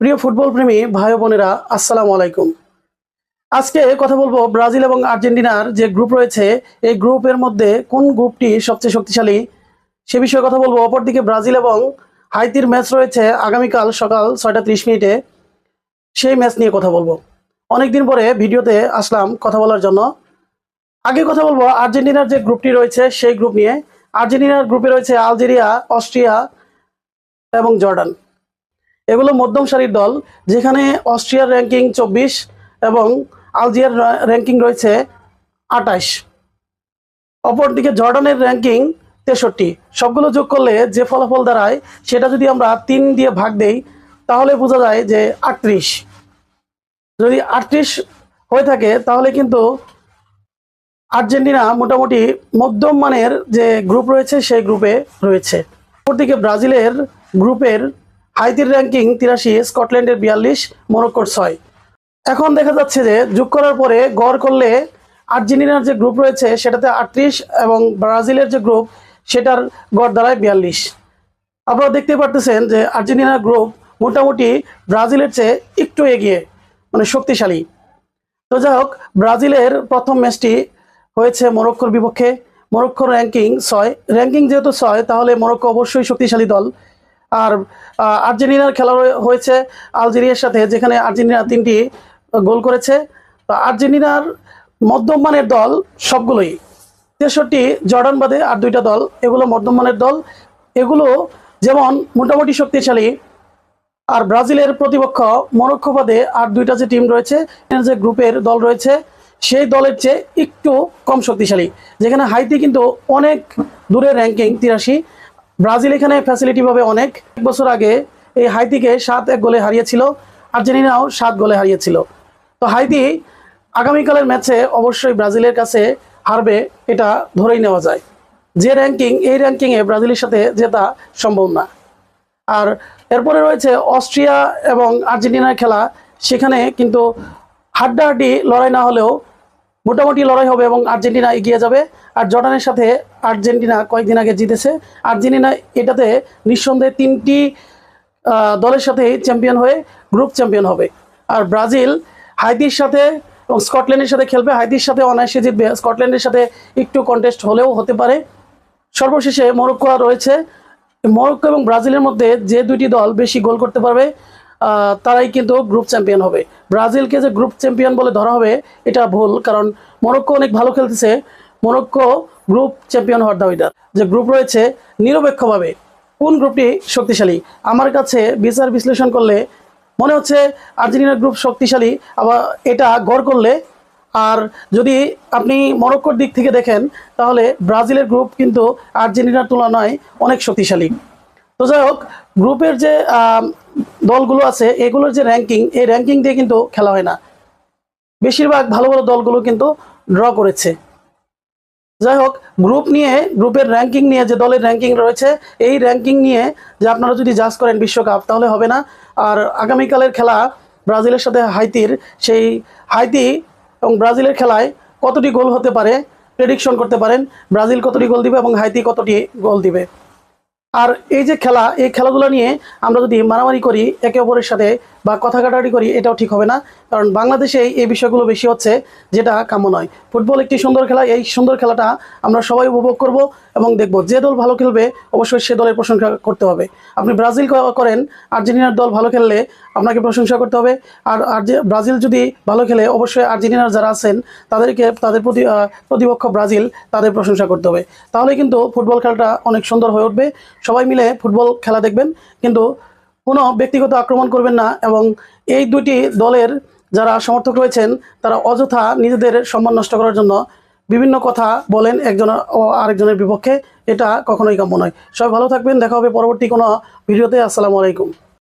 প্রিয় ফুটবল প্রেমী ভাই বোনেরা, আসসালামু আলাইকুম। আজকে কথা বলবো ব্রাজিল এবং আর্জেন্টিনার যে গ্রুপ রয়েছে, এই গ্রুপের মধ্যে কোন গ্রুপটি সবচেয়ে শক্তিশালী সে বিষয়ে কথা বলবো। অপরদিকে ব্রাজিল এবং হাইতির ম্যাচ রয়েছে আগামীকাল সকাল 6টা 30 মিনিটে। সেই ম্যাচ নিয়ে কথা বলবো। অনেকদিন পরে ভিডিওতে আসলাম কথা বলার জন্য। আগে কথা বলবো আর্জেন্টিনার যে গ্রুপটি রয়েছে সেই গ্রুপ নিয়ে। আর্জেন্টিনার গ্রুপে রয়েছে আলজেরিয়া, অস্ট্রিয়া এবং জর্ডান। এগুলো মধ্যম সারির দল, যেখানে অস্ট্রিয়ার র্যাঙ্কিং 24 এবং আলজিয়ার র্যাঙ্কিং রয়েছে 28। অপরদিকে জর্ডানের র্যাঙ্কিং 63। সবগুলো যোগ করলে যে ফলাফল দাঁড়ায় সেটা যদি আমরা 3 দিয়ে ভাগ দেই তাহলে বোঝা যায় যে 38। যদি 38 হয়ে থাকে তাহলে কিন্তু আর্জেন্টিনা মোটামুটি মধ্যম মানের যে গ্রুপ রয়েছে সেই গ্রুপে রয়েছে। অপরদিকে ব্রাজিলের গ্রুপের হাইতির র্যাঙ্কিং 83, স্কটল্যান্ডের 42, মরক্কোর 6। এখন দেখা যাচ্ছে যে যোগ করার পরে গড় করলে আর্জেন্টিনার যে গ্রুপ রয়েছে সেটাতে 38 এবং ব্রাজিলের যে গ্রুপ সেটার গড় দাঁড়ায় 42। আপনারা দেখতে পারতেছেন যে আর্জেন্টিনার গ্রুপ মোটামুটি ব্রাজিলের চেয়ে একটু এগিয়ে, মানে শক্তিশালী। তো যাই হোক, ব্রাজিলের প্রথম ম্যাচটি হয়েছে মরক্কোর বিপক্ষে। মরক্কোর র্যাঙ্কিং 6। র্যাঙ্কিং যেহেতু 6 তাহলে মরক্কো অবশ্যই শক্তিশালী দল। আর আর্জেন্টিনার খেলা হয়েছে আলজেরিয়ার সাথে, যেখানে আর্জেন্টিনা 3টি গোল করেছে। তো আর্জেন্টিনার মধ্যম মানের দল সবগুলোই, 63 জর্ডান বাদে আর 2টা দল, এগুলো মধ্যম মানের দল। এগুলো যেমন মোটামুটি শক্তিশালী। আর ব্রাজিলের প্রতিপক্ষ মরক্কো বাদে আর 2টা যে টিম রয়েছে, যে গ্রুপের দল রয়েছে সেই দলের চেয়ে একটু কম শক্তিশালী, যেখানে হাইতি কিন্তু অনেক দূরে র্যাঙ্কিং 83। ব্রাজিল এখানে ফ্যাসিলিটি পাবে অনেক। এক বছর আগে এই হাইতিকে 7-1 গোলে হারিয়েছিল, আর্জেন্টিনাও 7 গোলে হারিয়েছিল। তো হাইতি আগামীকালের ম্যাচে অবশ্যই ব্রাজিলের কাছে হারবে, এটা ধরেই নেওয়া যায়। যে র্যাঙ্কিং, এই র্যাঙ্কিংয়ে ব্রাজিলের সাথে জেতা সম্ভব না। আর এরপরে রয়েছে অস্ট্রিয়া এবং আর্জেন্টিনার খেলা। সেখানে কিন্তু হাড্ডাহাড্ডি লড়াই না হলেও মোটামুটি লড়াই হবে এবং আর্জেন্টিনা এগিয়ে যাবে। আর জর্ডানের সাথে আর্জেন্টিনা কয়েকদিন আগে জিতেছে। আর্জেন্টিনা এটাতে নিঃসন্দেহে 3টি দলের সাথে চ্যাম্পিয়ন হয়ে গ্রুপ চ্যাম্পিয়ন হবে। আর ব্রাজিল হাইতির সাথে এবং স্কটল্যান্ডের সাথে খেলবে। হাইতির সাথে অনায়াসে জিতবে, স্কটল্যান্ডের সাথে একটু কন্টেস্ট হলেও হতে পারে। সর্বশেষে মরক্কো রয়েছে। মরক্কো এবং ব্রাজিলের মধ্যে যে 2টি দল বেশি গোল করতে পারবে তারাই কিন্তু গ্রুপ চ্যাম্পিয়ন হবে। ব্রাজিলকে যে গ্রুপ চ্যাম্পিয়ন বলে ধরা হবে এটা ভুল, কারণ মরক্কো অনেক ভালো খেলতেছে। মরক্কো গ্রুপ চ্যাম্পিয়ন হওয়ার দাবিদার। যে গ্রুপ রয়েছে নিরপেক্ষভাবে কোন গ্রুপটি শক্তিশালী, আমার কাছে বিচার বিশ্লেষণ করলে মনে হচ্ছে আর্জেন্টিনার গ্রুপ শক্তিশালী। আবার এটা গড় করলে, আর যদি আপনি মরক্কোর দিক থেকে দেখেন তাহলে ব্রাজিলের গ্রুপ কিন্তু আর্জেন্টিনার তুলনায় অনেক শক্তিশালী। তো যাই হোক, গ্রুপের যে দলগুলো আছে এগুলোর যে র্যাঙ্কিং, এই র্যাঙ্কিং দিয়ে কিন্তু খেলা হয় না। বেশিরভাগ ভালো ভালো দলগুলো কিন্তু ড্র করেছে। যাই হোক, গ্রুপ নিয়ে, গ্রুপের র্যাঙ্কিং নিয়ে, যে দলের র্যাঙ্কিং রয়েছে এই র্যাঙ্কিং নিয়ে যে আপনারা যদি জাজ করেন বিশ্বকাপ, তাহলে হবে না। আর আগামীকালের খেলা ব্রাজিলের সাথে হাইতির, সেই হাইতি এবং ব্রাজিলের খেলায় কতটি গোল হতে পারে প্রেডিকশন করতে পারেন। ব্রাজিল কতটি গোল দিবে এবং হাইতি কতটি গোল দিবে। আর এই যে খেলা, এই খেলাধুলা নিয়ে আমরা যদি মারামারি করি একে অপরের সাথে বা কথা কাটাকাটি করি, এটাও ঠিক হবে না। কারণ বাংলাদেশে এই বিষয়গুলো বেশি হচ্ছে, যেটা কাম্য নয়। ফুটবল একটি সুন্দর খেলা, এই সুন্দর খেলাটা আমরা সবাই উপভোগ করব এবং দেখব। যে দল ভালো খেলবে অবশ্যই সে দলের প্রশংসা করতে হবে। আপনি ব্রাজিল করেন, আর্জেন্টিনার দল ভালো খেললে আপনাকে প্রশংসা করতে হবে। আর ব্রাজিল যদি ভালো খেলে অবশ্যই আর্জেন্টিনার যারা আছেন তাদেরকে, তাদের প্রতিপক্ষ ব্রাজিল, তাদের প্রশংসা করতে হবে। তাহলে কিন্তু ফুটবল খেলাটা অনেক সুন্দর হয়ে উঠবে। সবাই মিলে ফুটবল খেলা দেখবেন, কিন্তু কোনো ব্যক্তিগত আক্রমণ করবেন না। এবং এই 2টি দলের যারা সমর্থক রয়েছেন তারা অযথা নিজেদের সম্মান নষ্ট করার জন্য বিভিন্ন কথা বলেন একজন ও আরেকজনের বিপক্ষে, এটা কখনোই কাম্য নয়। সবাই ভালো থাকবেন, দেখা হবে পরবর্তী কোনো ভিডিওতে। আসসালামু আলাইকুম।